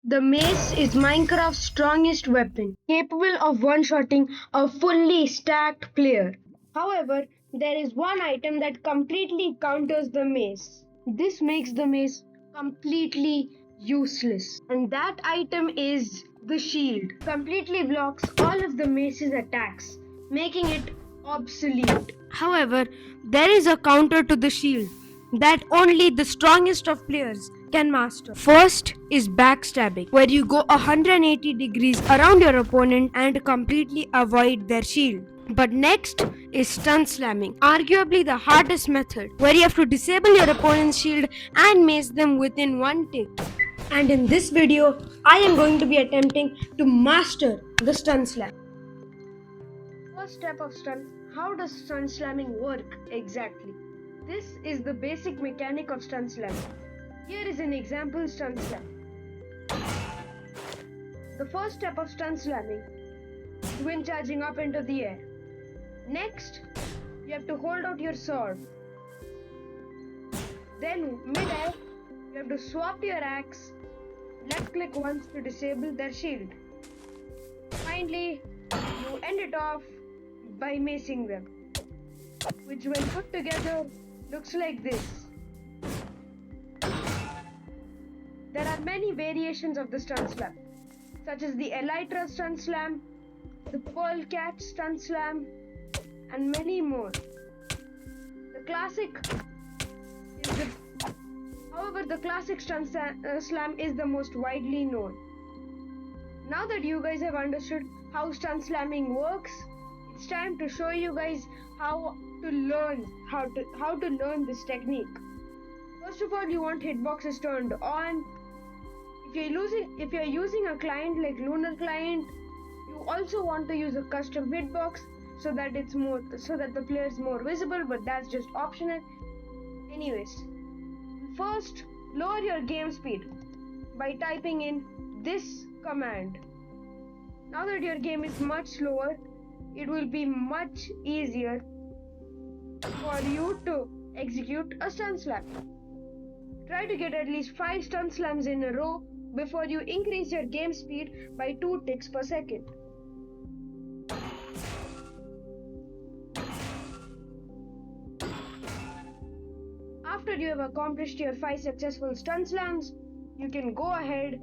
The mace is Minecraft's strongest weapon, capable of one-shotting a fully stacked player. However, there is one item that completely counters the mace. This makes the mace completely useless. And that item is the shield. Completely blocks all of the mace's attacks, making it obsolete. However, there is a counter to the shield that only the strongest of players can master. First is backstabbing, where you go 180 degrees around your opponent and completely avoid their shield. But next is stun slamming, arguably the hardest method, where you have to disable your opponent's shield and mace them within one tick. And in this video, I am going to be attempting to master the stun slam. First step of stun. How does stun slamming work exactly? This is the basic mechanic of stun slamming. Here is an example stun slam. The first step of stun slamming is wind charging up into the air. Next, you have to hold out your sword. Then, mid-air, you have to swap your axe, left click once to disable their shield. Finally, you end it off by macing them, which when put together looks like this. There are many variations of the stun slam, such as the Elytra stun slam, the Pearl Catch stun slam, and many more. The classic the classic stun slam is the most widely known. Now that you guys have understood how stun slamming works, it's time to show you guys how to learn this technique. First of all, you want hitboxes turned on. If you're using a client like Lunar Client, you also want to use a custom hitbox so that the player is more visible, but that's just optional. Anyways, first lower your game speed by typing in this command. Now that your game is much slower, it will be much easier for you to execute a stun slam. Try to get at least 5 stun slams in a row before you increase your game speed by 2 ticks per second. After you have accomplished your 5 successful stun slams, you can go ahead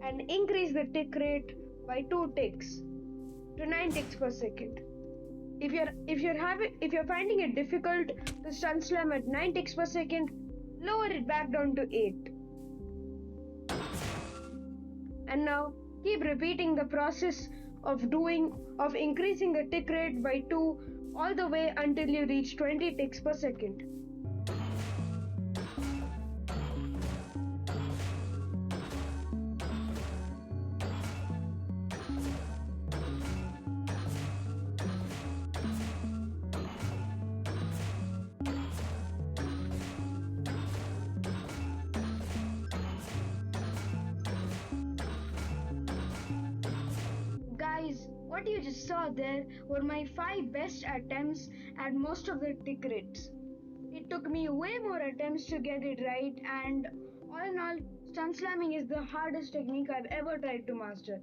and increase the tick rate by 2 ticks to 9 ticks per second. If you're finding it difficult to stun slam at 9 ticks per second, lower it back down to 8. And now keep repeating the process of increasing the tick rate by 2 all the way until you reach 20 ticks per second. Guys, what you just saw there were my 5 best attempts at most of the tick rates. It took me way more attempts to get it right, and all in all, stun slamming is the hardest technique I've ever tried to master.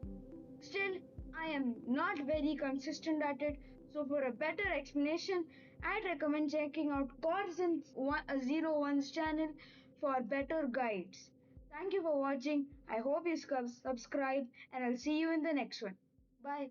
Still, I am not very consistent at it, so for a better explanation, I'd recommend checking out Corsin01's channel for better guides. Thank you for watching. I hope you subscribe, and I'll see you in the next one. Bye.